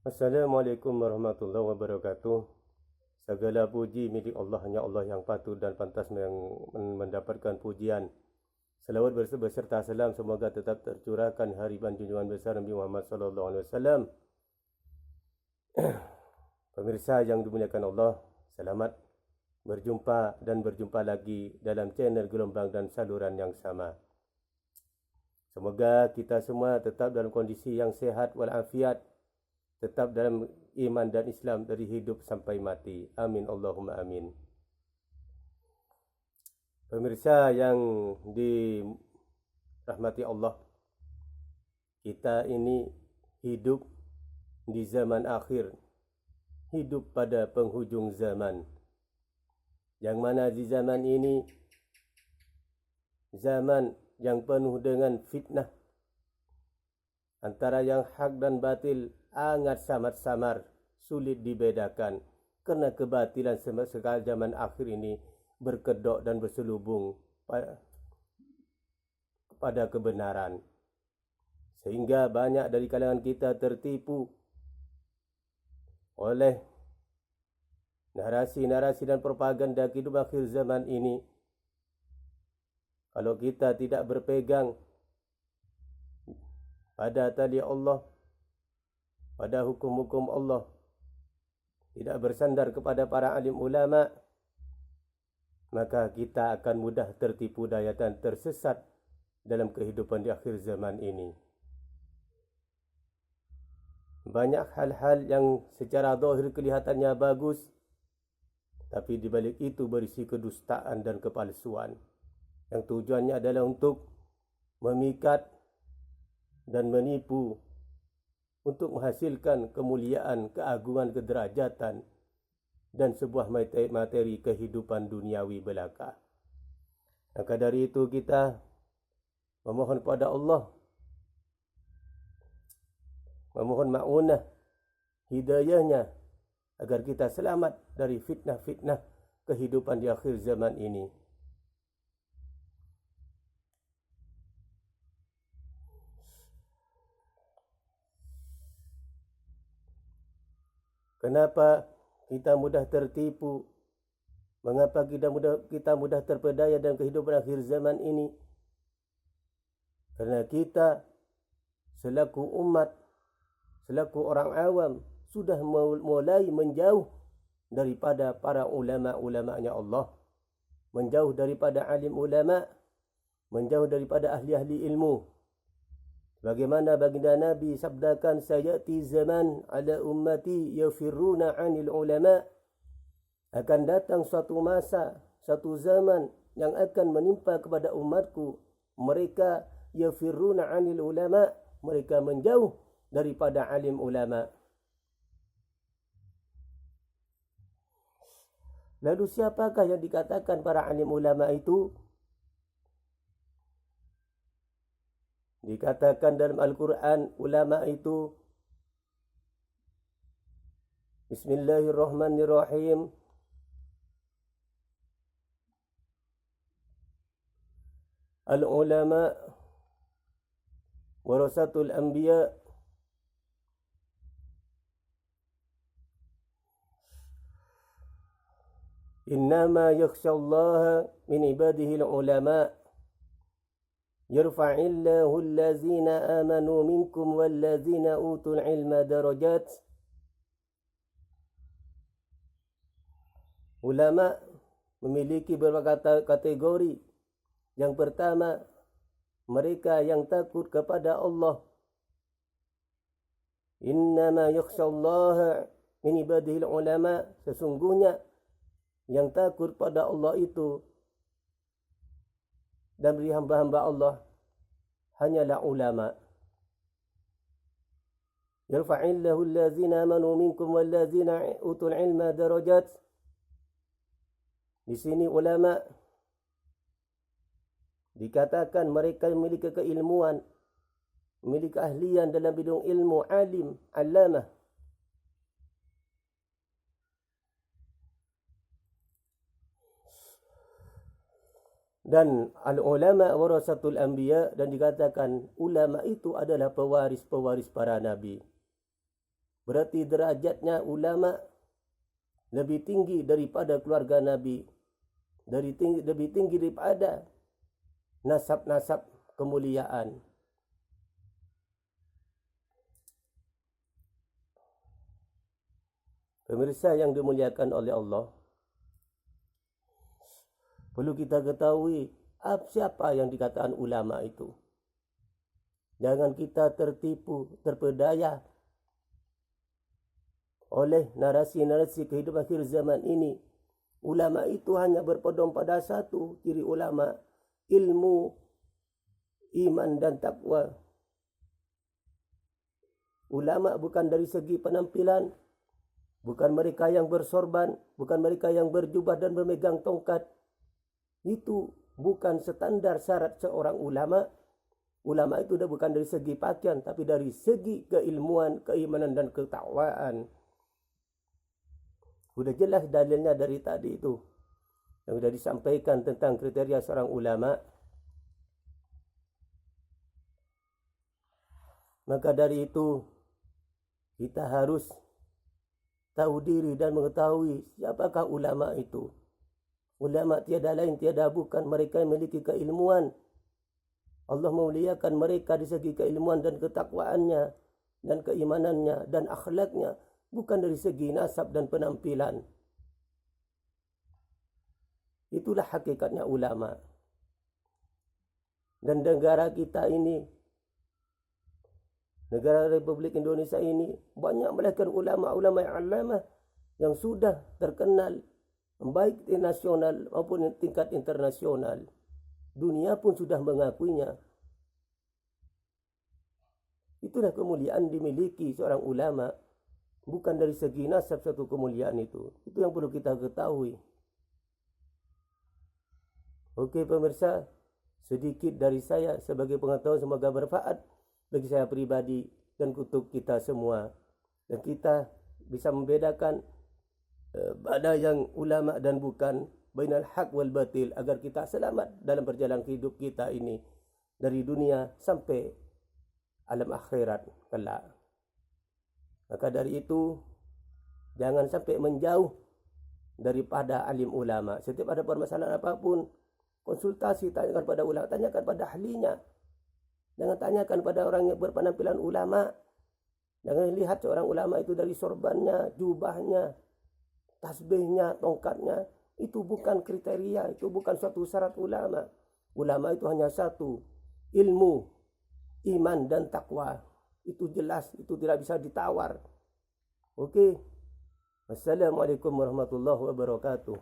Assalamualaikum warahmatullahi wabarakatuh. Segala puji milik Allah, hanya Allah yang patut dan pantas mendapatkan pujian. Selawat beserta salam semoga tetap tercurahkan hariban junjungan besar Nabi Muhammad sallallahu alaihi wasallam. Pemirsa yang dimuliakan Allah, selamat berjumpa lagi dalam channel Gelombang dan Saluran yang sama. Semoga kita semua tetap dalam kondisi yang sehat walafiat, tetap dalam iman dan Islam dari hidup sampai mati. Amin Allahumma amin. Pemirsa yang dirahmati Allah, kita ini hidup di zaman akhir, hidup pada penghujung zaman. Yang mana di zaman ini zaman yang penuh dengan fitnah, antara yang hak dan batil sangat samar-samar, sulit dibedakan, kerana kebatilan sekali zaman akhir ini berkedok dan berselubung pada kebenaran, sehingga banyak dari kalangan kita tertipu oleh narasi-narasi dan propaganda kehidupan akhir zaman ini. Kalau kita tidak berpegang pada tali Allah, pada hukum-hukum Allah, tidak bersandar kepada para alim ulama, maka kita akan mudah tertipu daya dan tersesat dalam kehidupan di akhir zaman ini. Banyak hal-hal yang secara zahir kelihatannya bagus, tapi di balik itu berisi kedustaan dan kepalsuan, yang tujuannya adalah untuk memikat dan menipu, untuk menghasilkan kemuliaan, keagungan, kederajatan, dan sebuah materi kehidupan duniawi belaka. Maka dari itu kita memohon kepada Allah, memohon ma'unah, hidayahnya, agar kita selamat dari fitnah-fitnah kehidupan di akhir zaman ini. Kenapa kita mudah tertipu? Mengapa kita mudah terpedaya dalam kehidupan akhir zaman ini? Kerana kita selaku umat, selaku orang awam, sudah mulai menjauh daripada para ulama-ulama'nya Allah, menjauh daripada alim ulama', menjauh daripada ahli-ahli ilmu. Bagaimana baginda Nabi sabdakan, sayati zaman ala ummati yafirruna 'anil ulama', akan datang suatu masa, satu zaman yang akan menimpa kepada umatku, mereka yafirruna 'anil ulama', mereka menjauh daripada alim ulama'. Lalu siapakah yang dikatakan para alim ulama' itu? Dikatakan dalam Al-Quran, ulama' itu, Bismillahirrahmanirrahim, Al-ulama' warasatul anbiya' innama yakhshallaha min ibadihi al-ulama' yarfa'illahu allazina amanu minkum wallazina utul ilma darajat. Ulama memiliki beberapa kategori. Yang pertama, mereka yang takut kepada Allah. Innama yakhshallaha min ibadihi al-ulama', sesungguhnya yang takut pada Allah itu dan beri hamba-hamba Allah hanyalah ulama. Yarfa'illahu allazina amanu minkum wallazina utul ilma darajat. Di sini ulama dikatakan mereka memiliki keilmuan, memiliki keahlian dalam bidang ilmu, alim, allamah. Dan al-ulama warasatul anbiya, dan dikatakan ulama itu adalah pewaris-pewaris para nabi. berarti derajatnya ulama lebih tinggi daripada keluarga Nabi, lebih tinggi daripada nasab-nasab kemuliaan. Pemirsa yang dimuliakan oleh Allah, perlu kita ketahui siapa yang dikatakan ulama itu. Jangan kita tertipu, terpedaya oleh narasi-narasi kehidupan akhir zaman ini. Ulama itu hanya berpedoman pada satu ciri ulama, ilmu, iman dan takwa. Ulama bukan dari segi penampilan, bukan mereka yang bersorban, bukan mereka yang berjubah dan memegang tongkat. Itu bukan standar syarat seorang ulama. Ulama itu sudah bukan dari segi pakaian, tapi dari segi keilmuan, keimanan dan ketakwaan. Sudah jelas dalilnya dari tadi itu yang sudah disampaikan tentang kriteria seorang ulama. Maka dari itu kita harus tahu diri dan mengetahui siapakah ulama itu. Ulama tiada lain tiada bukan mereka yang memiliki keilmuan. Allah memuliakan mereka di segi keilmuan dan ketakwaannya dan keimanannya dan akhlaknya, bukan dari segi nasab dan penampilan. Itulah hakikatnya ulama. Dan negara kita ini, negara Republik Indonesia ini, banyak melahirkan ulama-ulama yang alamah yang sudah terkenal baik di nasional maupun tingkat internasional. Dunia pun sudah mengakuinya. Itulah kemuliaan dimiliki seorang ulama. Bukan dari segi nasab satu kemuliaan itu. Itu yang perlu kita ketahui. Oke pemirsa, sedikit dari saya sebagai pengetahuan, semoga bermanfaat bagi saya pribadi dan untuk kita semua. Dan kita bisa membedakan mana yang ulama dan bukan, bainal haq wal batil, agar kita selamat dalam perjalanan hidup kita ini dari dunia sampai alam akhirat kelak. Maka dari itu jangan sampai menjauh daripada alim ulama. Setiap ada permasalahan apapun, konsultasi, tanyakan pada ulama, tanyakan pada ahlinya. Jangan tanyakan pada orang yang berpenampilan ulama. Jangan lihat seorang ulama itu dari sorbannya, jubahnya, tasbihnya, tongkatnya. Itu bukan kriteria, itu bukan suatu syarat ulama. Ulama itu hanya satu, ilmu, iman dan takwa. Itu jelas, itu tidak bisa ditawar. Oke. Wassalamualaikum warahmatullahi wabarakatuh.